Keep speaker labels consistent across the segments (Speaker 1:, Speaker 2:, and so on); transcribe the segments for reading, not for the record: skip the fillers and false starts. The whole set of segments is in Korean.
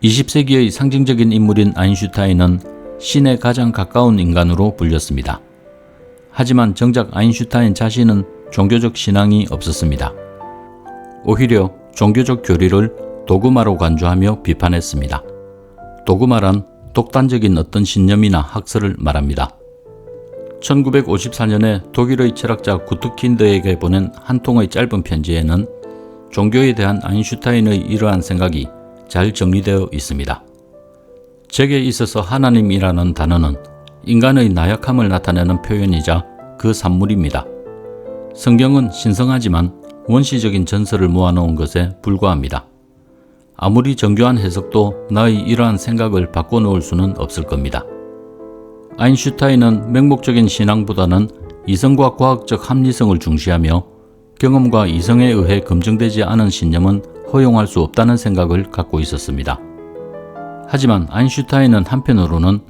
Speaker 1: 20세기의 상징적인 인물인 아인슈타인은 신에 가장 가까운 인간으로 불렸습니다. 하지만 정작 아인슈타인 자신은 종교적 신앙이 없었습니다. 오히려 종교적 교리를 도그마로 간주하며 비판했습니다. 도그마란 독단적인 어떤 신념이나 학설을 말합니다. 1954년에 독일의 철학자 구트킨드에게 보낸 한 통의 짧은 편지에는 종교에 대한 아인슈타인의 이러한 생각이 잘 정리되어 있습니다. 제게 있어서 하나님이라는 단어는 인간의 나약함을 나타내는 표현이자 그 산물입니다. 성경은 신성하지만 원시적인 전설을 모아놓은 것에 불과합니다. 아무리 정교한 해석도 나의 이러한 생각을 바꿔놓을 수는 없을 겁니다. 아인슈타인은 맹목적인 신앙보다는 이성과 과학적 합리성을 중시하며 경험과 이성에 의해 검증되지 않은 신념은 허용할 수 없다는 생각을 갖고 있었습니다. 하지만 아인슈타인은 한편으로는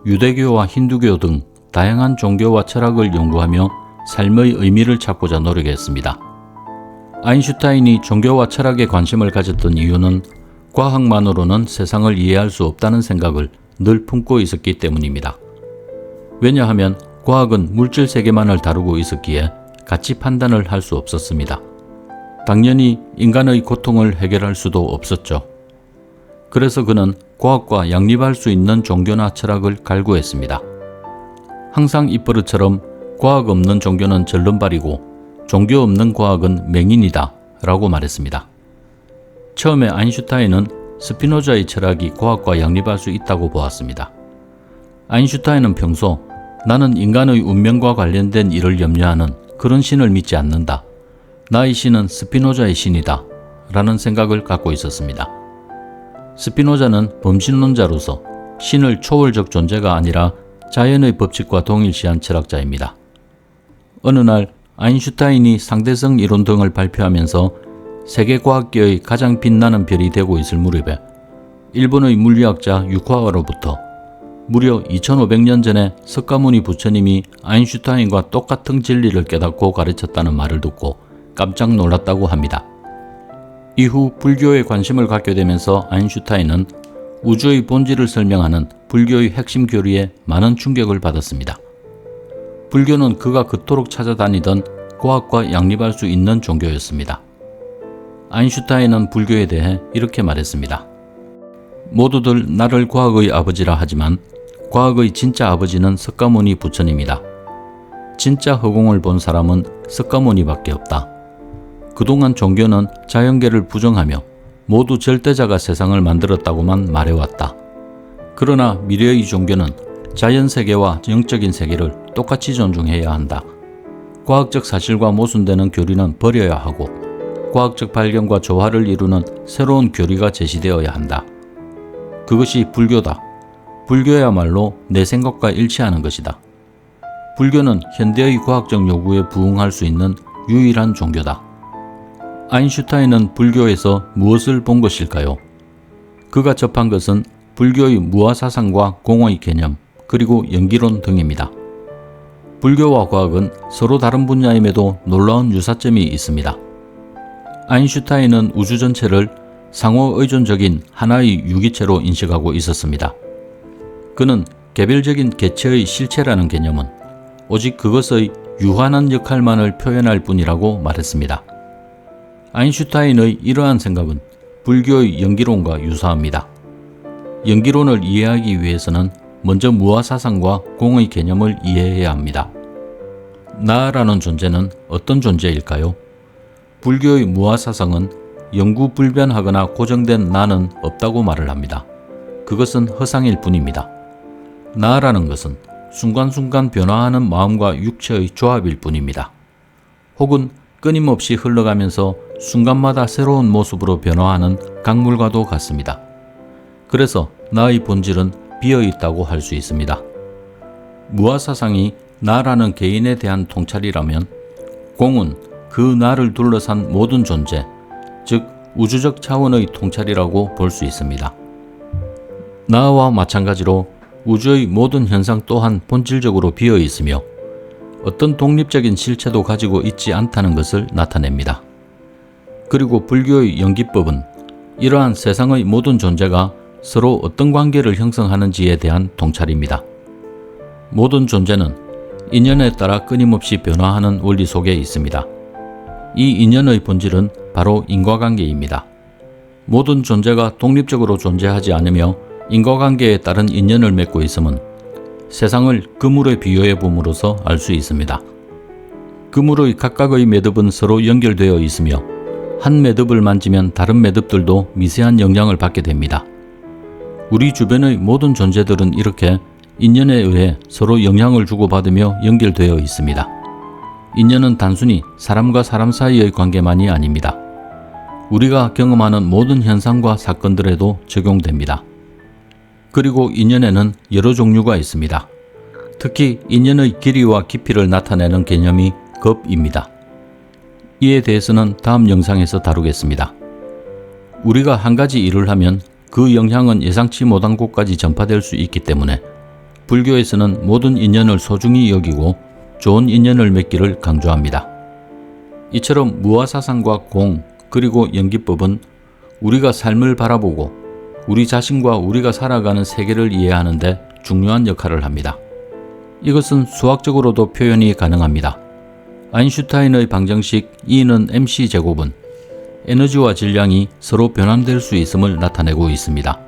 Speaker 1: 유대교와 힌두교 등 다양한 종교와 철학을 연구하며 삶의 의미를 찾고자 노력했습니다. 아인슈타인이 종교와 철학에 관심을 가졌던 이유는 과학만으로는 세상을 이해할 수 없다는 생각을 늘 품고 있었기 때문입니다. 왜냐하면 과학은 물질 세계만을 다루고 있었기에 가치 판단을 할 수 없었습니다. 당연히 인간의 고통을 해결할 수도 없었죠. 그래서 그는 과학과 양립할 수 있는 종교나 철학을 갈구했습니다. 항상 이 버릇처럼 과학 없는 종교는 절름발이고 종교 없는 과학은 맹인이다 라고 말했습니다. 처음에 아인슈타인은 스피노자의 철학이 과학과 양립할 수 있다고 보았습니다. 아인슈타인은 평소 나는 인간의 운명과 관련된 일을 염려하는 그런 신을 믿지 않는다. 나의 신은 스피노자의 신이다. 라는 생각을 갖고 있었습니다. 스피노자는 범신론자로서 신을 초월적 존재가 아니라 자연의 법칙과 동일시한 철학자입니다. 어느 날 아인슈타인이 상대성 이론 등을 발표하면서 세계과학계의 가장 빛나는 별이 되고 있을 무렵에 일본의 물리학자 유카와로부터 무려 2500년 전에 석가모니 부처님이 아인슈타인과 똑같은 진리를 깨닫고 가르쳤다는 말을 듣고 깜짝 놀랐다고 합니다. 이후 불교에 관심을 갖게 되면서 아인슈타인은 우주의 본질을 설명하는 불교의 핵심 교리에 많은 충격을 받았습니다. 불교는 그가 그토록 찾아다니던 과학과 양립할 수 있는 종교였습니다. 아인슈타인은 불교에 대해 이렇게 말했습니다. 모두들 나를 과학의 아버지라 하지만 과학의 진짜 아버지는 석가모니 부처님이다. 진짜 허공을 본 사람은 석가모니밖에 없다. 그동안 종교는 자연계를 부정하며 모두 절대자가 세상을 만들었다고만 말해왔다. 그러나 미래의 종교는 자연세계와 영적인 세계를 똑같이 존중해야 한다. 과학적 사실과 모순되는 교리는 버려야 하고 과학적 발견과 조화를 이루는 새로운 교리가 제시되어야 한다. 그것이 불교다. 불교야말로 내 생각과 일치하는 것이다. 불교는 현대의 과학적 요구에 부응할 수 있는 유일한 종교다. 아인슈타인은 불교에서 무엇을 본 것일까요? 그가 접한 것은 불교의 무아사상과 공허의 개념, 그리고 연기론 등입니다. 불교와 과학은 서로 다른 분야임에도 놀라운 유사점이 있습니다. 아인슈타인은 우주 전체를 상호 의존적인 하나의 유기체로 인식하고 있었습니다. 그는 개별적인 개체의 실체라는 개념은 오직 그것의 유한한 역할만을 표현할 뿐이라고 말했습니다. 아인슈타인의 이러한 생각은 불교의 연기론과 유사합니다. 연기론을 이해하기 위해서는 먼저 무아사상과 공의 개념을 이해해야 합니다. 나라는 존재는 어떤 존재일까요? 불교의 무아사상은 영구불변하거나 고정된 나는 없다고 말을 합니다. 그것은 허상일 뿐입니다. 나라는 것은 순간순간 변화하는 마음과 육체의 조합일 뿐입니다. 혹은 끊임없이 흘러가면서 순간마다 새로운 모습으로 변화하는 강물과도 같습니다. 그래서 나의 본질은 비어있다고 할 수 있습니다. 무아사상이 나라는 개인에 대한 통찰이라면 공은 그 나를 둘러싼 모든 존재, 즉 우주적 차원의 통찰이라고 볼 수 있습니다. 나와 마찬가지로 우주의 모든 현상 또한 본질적으로 비어 있으며 어떤 독립적인 실체도 가지고 있지 않다는 것을 나타냅니다. 그리고 불교의 연기법은 이러한 세상의 모든 존재가 서로 어떤 관계를 형성하는지에 대한 통찰입니다. 모든 존재는 인연에 따라 끊임없이 변화하는 원리 속에 있습니다. 이 인연의 본질은 바로 인과관계입니다. 모든 존재가 독립적으로 존재하지 않으며 인과관계에 따른 인연을 맺고 있음은 세상을 그물에 비유해 봄으로써 알 수 있습니다. 그물의 각각의 매듭은 서로 연결되어 있으며 한 매듭을 만지면 다른 매듭들도 미세한 영향을 받게 됩니다. 우리 주변의 모든 존재들은 이렇게 인연에 의해 서로 영향을 주고받으며 연결되어 있습니다. 인연은 단순히 사람과 사람 사이의 관계만이 아닙니다. 우리가 경험하는 모든 현상과 사건들에도 적용됩니다. 그리고 인연에는 여러 종류가 있습니다. 특히 인연의 길이와 깊이를 나타내는 개념이 겁입니다. 이에 대해서는 다음 영상에서 다루겠습니다. 우리가 한 가지 일을 하면 그 영향은 예상치 못한 곳까지 전파될 수 있기 때문에 불교에서는 모든 인연을 소중히 여기고 좋은 인연을 맺기를 강조합니다. 이처럼 무아사상과 공 그리고 연기법은 우리가 삶을 바라보고 우리 자신과 우리가 살아가는 세계를 이해하는 데 중요한 역할을 합니다. 이것은 수학적으로도 표현이 가능합니다. 아인슈타인의 방정식 E는 mc 제곱은 에너지와 질량이 서로 변환될 수 있음을 나타내고 있습니다.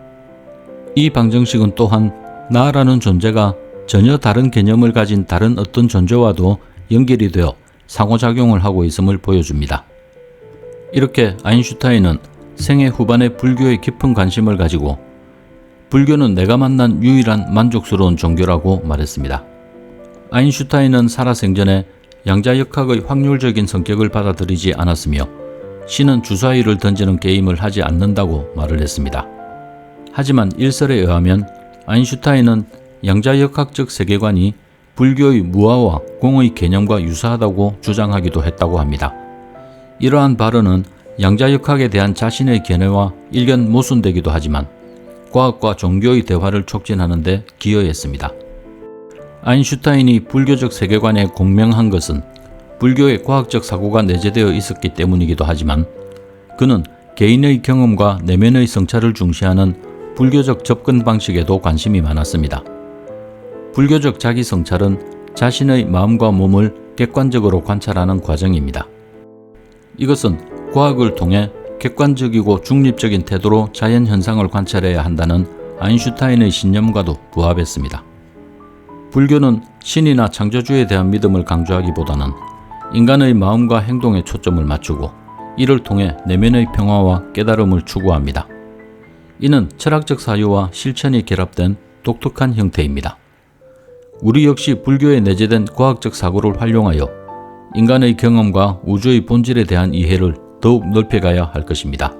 Speaker 1: 이 방정식은 또한 나라는 존재가 전혀 다른 개념을 가진 다른 어떤 존재와도 연결이 되어 상호작용을 하고 있음을 보여줍니다. 이렇게 아인슈타인은 생애 후반에 불교에 깊은 관심을 가지고 불교는 내가 만난 유일한 만족스러운 종교라고 말했습니다. 아인슈타인은 살아생전에 양자역학의 확률적인 성격을 받아들이지 않았으며 신은 주사위를 던지는 게임을 하지 않는다고 말을 했습니다. 하지만 일설에 의하면 아인슈타인은 양자역학적 세계관이 불교의 무아와 공의 개념과 유사하다고 주장하기도 했다고 합니다. 이러한 발언은 양자역학에 대한 자신의 견해와 일견 모순되기도 하지만 과학과 종교의 대화를 촉진하는 데 기여했습니다. 아인슈타인이 불교적 세계관에 공명한 것은 불교의 과학적 사고가 내재되어 있었기 때문이기도 하지만 그는 개인의 경험과 내면의 성찰을 중시하는 불교적 접근 방식에도 관심이 많았습니다. 불교적 자기 성찰은 자신의 마음과 몸을 객관적으로 관찰하는 과정입니다. 이것은 과학을 통해 객관적이고 중립적인 태도로 자연 현상을 관찰해야 한다는 아인슈타인의 신념과도 부합했습니다. 불교는 신이나 창조주에 대한 믿음을 강조하기보다는 인간의 마음과 행동에 초점을 맞추고 이를 통해 내면의 평화와 깨달음을 추구합니다. 이는 철학적 사유와 실천이 결합된 독특한 형태입니다. 우리 역시 불교에 내재된 과학적 사고를 활용하여 인간의 경험과 우주의 본질에 대한 이해를 더욱 넓혀가야 할 것입니다.